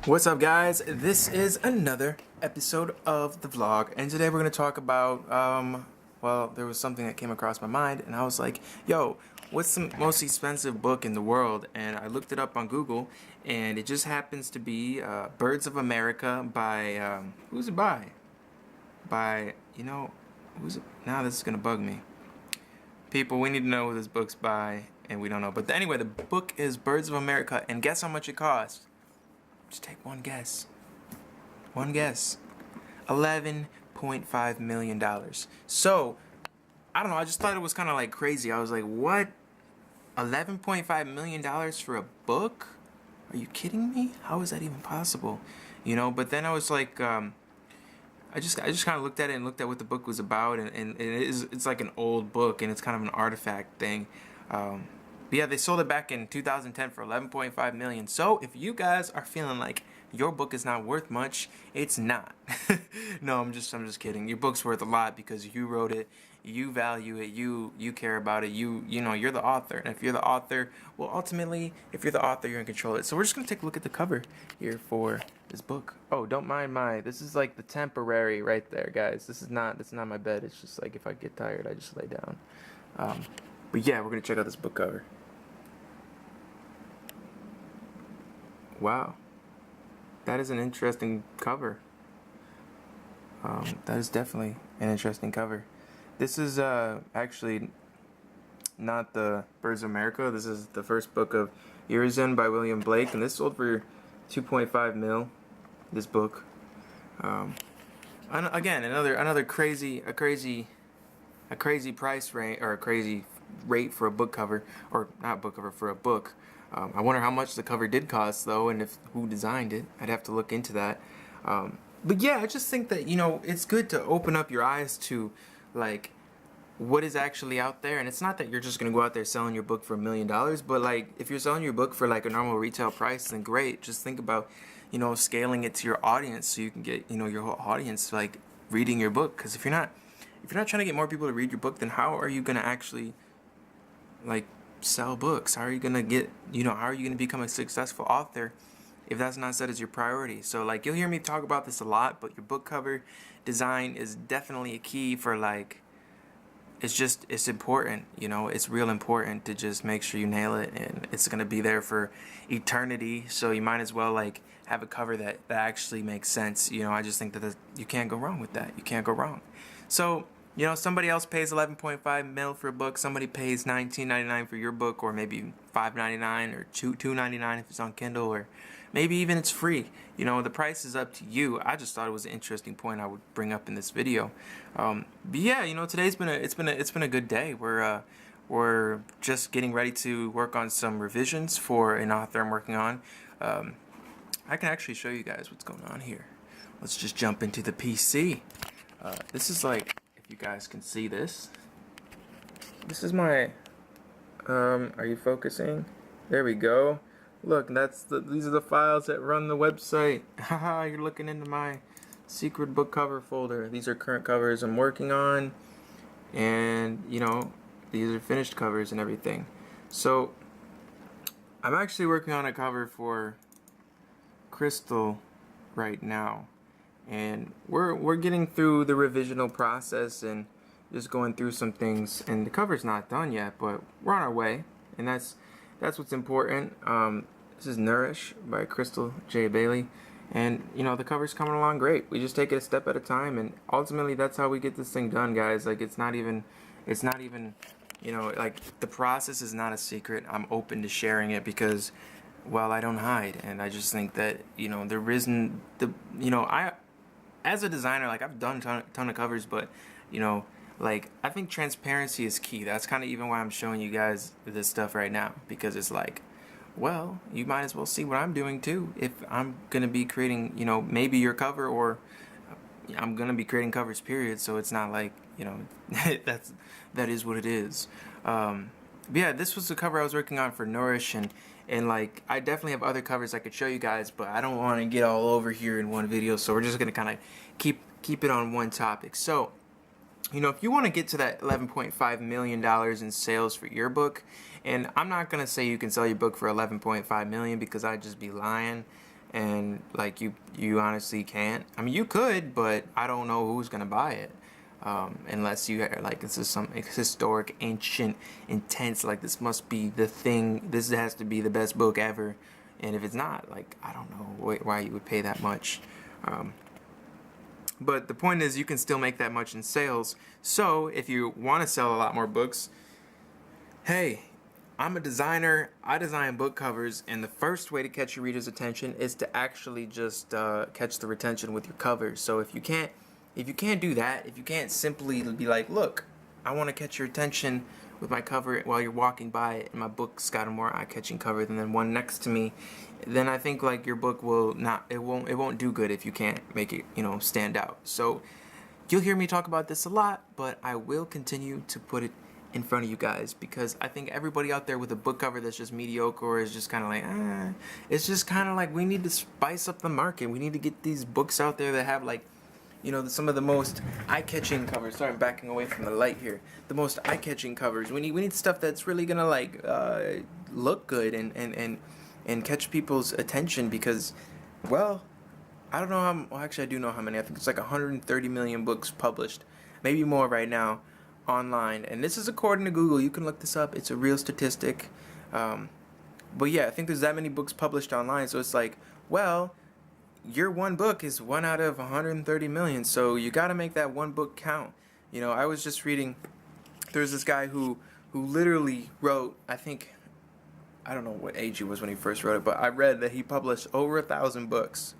What's up, guys? This is another episode of the vlog, and today we're going to talk about, well, there was something that came across my mind, and I was like, yo, what's the most expensive book in the world? And I looked it up on Google, and it just happens to be Birds of America by, who's it by? Who's it? Now this is going to bug me. People, we need to know who this book's by, and we don't know. But anyway, the book is Birds of America, and guess how much it cost? Just take one guess. One guess. $11.5 million. So, I don't know, I just thought it was kind of like crazy. I was like, what? $11.5 million for a book? Are you kidding me? How is that even possible? You know, but then I was like, I just kind of looked at it and looked at what the book was about, and it's like an old book, and it's kind of an artifact thing. But yeah, they sold it back in 2010 for $11.5 million. So if you guys are feeling like your book is not worth much, it's not. No, I'm just kidding. Your book's worth a lot because you wrote it, you value it, you care about it, you know, you're the author. And if you're the author, well, ultimately, if you're the author, you're in control of it. So we're just gonna take a look at the cover here for this book. Oh, don't mind this is like the temporary right there, guys. This is not my bed. It's just like if I get tired, I just lay down. But yeah, we're gonna check out this book cover. Wow, that is an interesting cover. That is definitely an interesting cover. This is actually not the Birds of America. This is the first book of Urizen by William Blake, and this sold for 2.5 mil. This book. Again, another crazy price rate, or a crazy rate for a book cover, or not book cover, for a book. I wonder how much the cover did cost though, and who designed it. I'd have to look into that. But yeah, I just think that, you know, it's good to open up your eyes to like what is actually out there. And it's not that you're just gonna go out there selling your book for $1 million, but like if you're selling your book for like a normal retail price, then great. Just think about, you know, scaling it to your audience so you can get, you know, your whole audience like reading your book. Because if you're not trying to get more people to read your book, then how are you gonna actually like sell books? How are you gonna get, you know, how are you gonna become a successful author if that's not set as your priority? So like, you'll hear me talk about this a lot, but your book cover design is definitely a key for like, it's important, you know, it's real important to just make sure you nail it, and it's gonna be there for eternity. So you might as well like have a cover that actually makes sense. You know, I just think that you can't go wrong with that. You can't go wrong. So, you know, somebody else pays 11.5 mil for a book. Somebody pays $19.99 for your book, or maybe $5.99 or $2.99 if it's on Kindle, or maybe even it's free. You know, the price is up to you. I just thought it was an interesting point I would bring up in this video. But yeah, you know, today's been a good day. We're just getting ready to work on some revisions for an author I'm working on. I can actually show you guys what's going on here. Let's just jump into the PC. This is like, if you guys can see this. This is my, are you focusing? There we go. Look, these are the files that run the website. Haha, you're looking into my secret book cover folder. These are current covers I'm working on, and you know, these are finished covers and everything. So I'm actually working on a cover for Crystal right now, and we're getting through the revisional process and just going through some things, and the cover's not done yet, but we're on our way, and that's what's important. This is Nourish by Crystal J. Bailey, and you know, the cover's coming along great. We just take it a step at a time, and ultimately that's how we get this thing done, guys. Like, it's not even you know, like, the process is not a secret. I'm open to sharing it because, well, I don't hide, and I just think that, you know, there isn't you know, as a designer, like, I've done a ton of covers, but, you know, like, I think transparency is key. That's kind of even why I'm showing you guys this stuff right now, because it's like, well, you might as well see what I'm doing too. If I'm gonna be creating, you know, maybe your cover, or I'm gonna be creating covers, period. So it's not like, you know, that is what it is. But yeah, this was the cover I was working on for Nourish, and like, I definitely have other covers I could show you guys, but I don't want to get all over here in one video, so we're just gonna kind of keep it on one topic. So, you know, if you want to get to that $11.5 million in sales for your book, and I'm not going to say you can sell your book for $11.5 million because I'd just be lying. and like you honestly can't. I mean, you could, but I don't know who's gonna buy it. Unless you like this is some historic, ancient, intense, like this must be the thing. This has to be the best book ever. And if it's not, like I don't know why you would pay that much. But the point is, you can still make that much in sales. So if you want to sell a lot more books, hey, I'm a designer. I design book covers, and the first way to catch your reader's attention is to actually just catch the retention with your covers. So if you can't do that, if you can't simply be like, look, I want to catch your attention with my cover while you're walking by it, and my book's got a more eye-catching cover than the one next to me, then I think like your book won't do good if you can't make it, stand out. So you'll hear me talk about this a lot, but I will continue to put it in front of you guys, because I think everybody out there with a book cover that's just mediocre or is just kind of like, it's just kind of like we need to spice up the market. We need to get these books out there that have like, some of the most eye-catching covers. Sorry, I'm backing away from the light here. The most eye-catching covers. We need stuff that's really gonna like look good and catch people's attention, because, well, I don't know how. Well, actually, I do know how many. I think it's like 130 million books published, maybe more right now, online. And this is according to Google. You can look this up. It's a real statistic. But yeah, I think there's that many books published online. So it's like, well, your one book is 1 out of 130 million, so you got to make that one book count. I was just reading, there's this guy who literally wrote, I don't know what age he was when he first wrote it, but I read that he published over 1,000 books.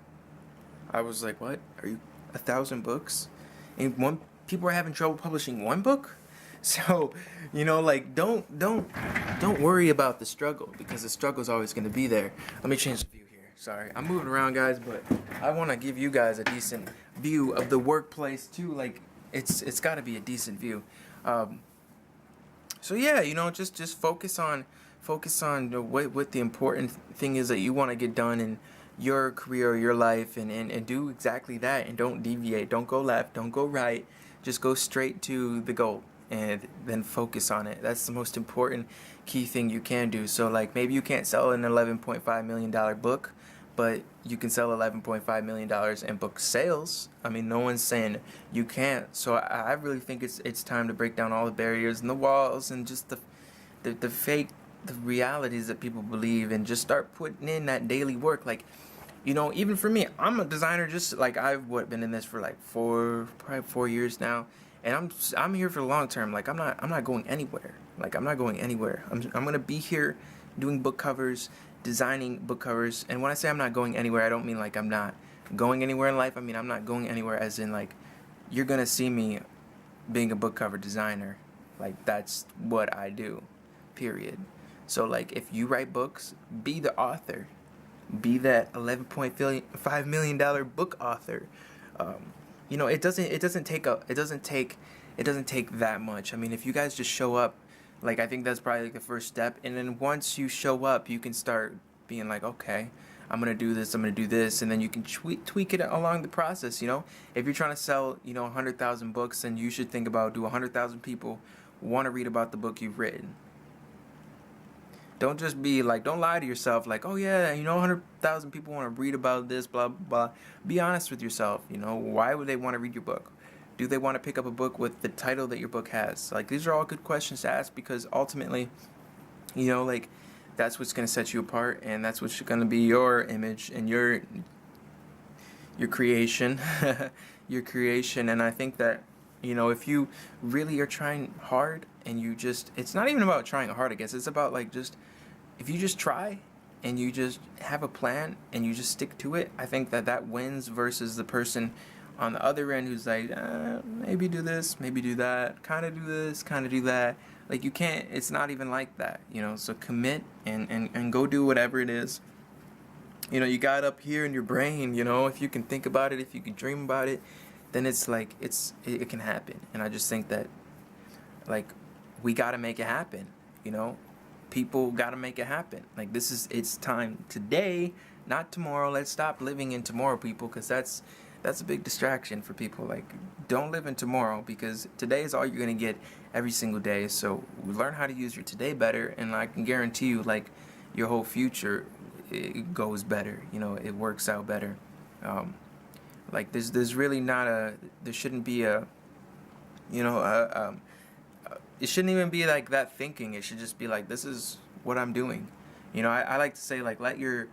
I was like, what? Are you 1,000 books? And people are having trouble publishing one book? So, like, don't worry about the struggle, because the struggle is always going to be there. Let me change the view. Sorry, I'm moving around, guys, but I want to give you guys a decent view of the workplace too. Like, it's got to be a decent view. So yeah, just focus on what the important thing is that you want to get done in your career or your life, and do exactly that, and don't deviate. Don't go left. Don't go right. Just go straight to the goal, and then focus on it. That's the most important key thing you can do. So like, maybe you can't sell an $11.5 million book, but you can sell $11.5 million in book sales. I mean, no one's saying you can't. So I really think it's time to break down all the barriers and the walls and just the fake, the realities that people believe, and just start putting in that daily work. Like, even for me, I'm a designer. Just like I've been in this for like probably 4 years now, and I'm here for the long term. Like, I'm not going anywhere. Like, I'm not going anywhere. I'm gonna be here doing book covers, designing book covers. And when I say I'm not going anywhere, I don't mean like I'm not going anywhere in life. I mean, I'm not going anywhere as in like, you're gonna see me being a book cover designer. Like, that's what I do, period. So like, if you write books, be the author, be that $11.5 million book author. It doesn't take that much. I mean, if you guys just show up, like, I think that's probably like the first step. And then once you show up, you can start being like, okay, I'm going to do this, I'm going to do this. And then you can tweak it along the process, If you're trying to sell, 100,000 books, then you should think about, do 100,000 people want to read about the book you've written? Don't just be like, don't lie to yourself like, oh yeah, 100,000 people want to read about this, blah, blah, blah. Be honest with yourself, why would they want to read your book? Do they want to pick up a book with the title that your book has? Like, these are all good questions to ask, because ultimately, like, that's what's going to set you apart, and that's what's going to be your image and your creation, your creation. And I think that, if you really are trying hard, and it's not even about trying hard, I guess. It's about like, if you just try and you just have a plan and you just stick to it, I think that wins versus the person on the other end who's like, maybe do this, maybe do that, kind of do this, kind of do that. Like, you can't, it's not even like that, so commit and go do whatever it is. You got up here in your brain, if you can think about it, if you can dream about it, then it's like, it can happen. And I just think that, like, we got to make it happen, people got to make it happen. Like, it's time today, not tomorrow. Let's stop living in tomorrow, people, because that's a big distraction for people. Like, don't live in tomorrow, because today is all you're going to get every single day. So learn how to use your today better, and I can guarantee you, like, your whole future it goes better. You know, it works out better. Like there's really not there shouldn't be you know, it shouldn't even be like that thinking. It should just be like, this is what I'm doing. You know, I like to say, like, let your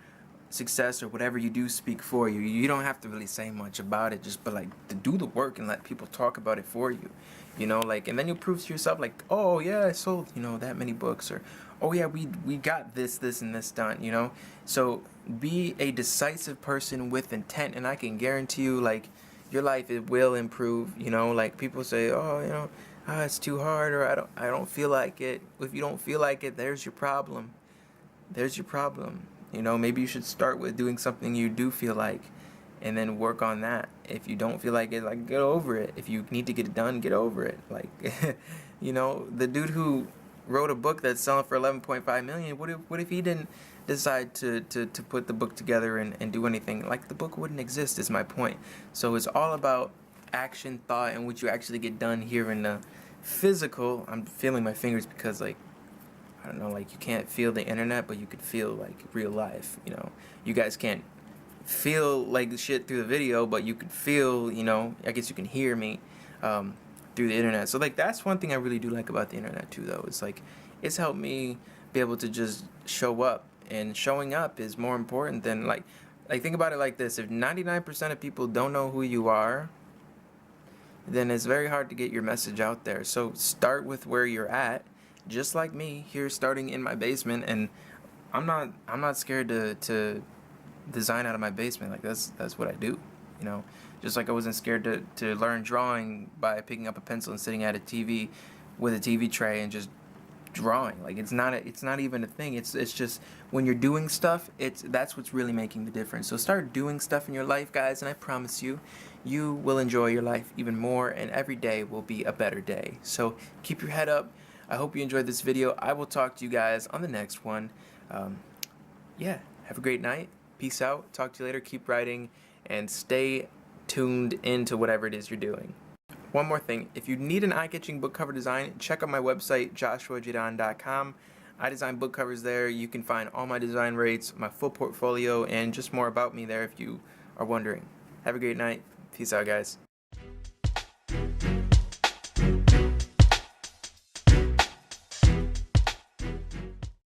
success or whatever you do speak for you. You don't have to really say much about it, just but like to do the work and let people talk about it for you. You know, like, and then you prove to yourself, like, oh yeah, I sold, you know, that many books, or oh yeah, we got this and this done. You know, so be a decisive person with intent, and I can guarantee you, like, your life, it will improve. You know, like people say, oh, you know, it's too hard, or I don't feel like it. If you don't feel like it, there's your problem. There's your problem. You know, maybe you should start with doing something you do feel like, and then work on that. If you don't feel like it, like, get over it. If you need to get it done, get over it. Like, you know, the dude who wrote a book that's selling for 11.5 million, what if he didn't decide to put the book together and do anything? Like, the book wouldn't exist, is my point. So it's all about action, thought, and what you actually get done here in the physical. I'm feeling my fingers because, like, I don't know, like, you can't feel the internet, but you could feel, like, real life. You know, you guys can't feel like shit through the video, but you could feel, you know, I guess you can hear me through the internet. So, like, that's one thing I really do like about the internet too, though. It's like, it's helped me be able to just show up, and showing up is more important than, like think about it like this: if 99% of people don't know who you are, then it's very hard to get your message out there. So start with where you're at, just like me here, starting in my basement. And I'm not scared to design out of my basement. Like, that's what I do, you know. Just like I wasn't scared to learn drawing by picking up a pencil and sitting at a TV with a TV tray and just drawing. Like, it's not even a thing. It's just when you're doing stuff, that's what's really making the difference. So start doing stuff in your life, guys, and I promise you will enjoy your life even more, and every day will be a better day. So keep your head up. I hope you enjoyed this video. I will talk to you guys on the next one. Yeah, have a great night. Peace out. Talk to you later. Keep writing and stay tuned into whatever it is you're doing. One more thing, if you need an eye-catching book cover design, check out my website, joshuajadon.com. I design book covers there. You can find all my design rates, my full portfolio, and just more about me there if you are wondering. Have a great night. Peace out, guys.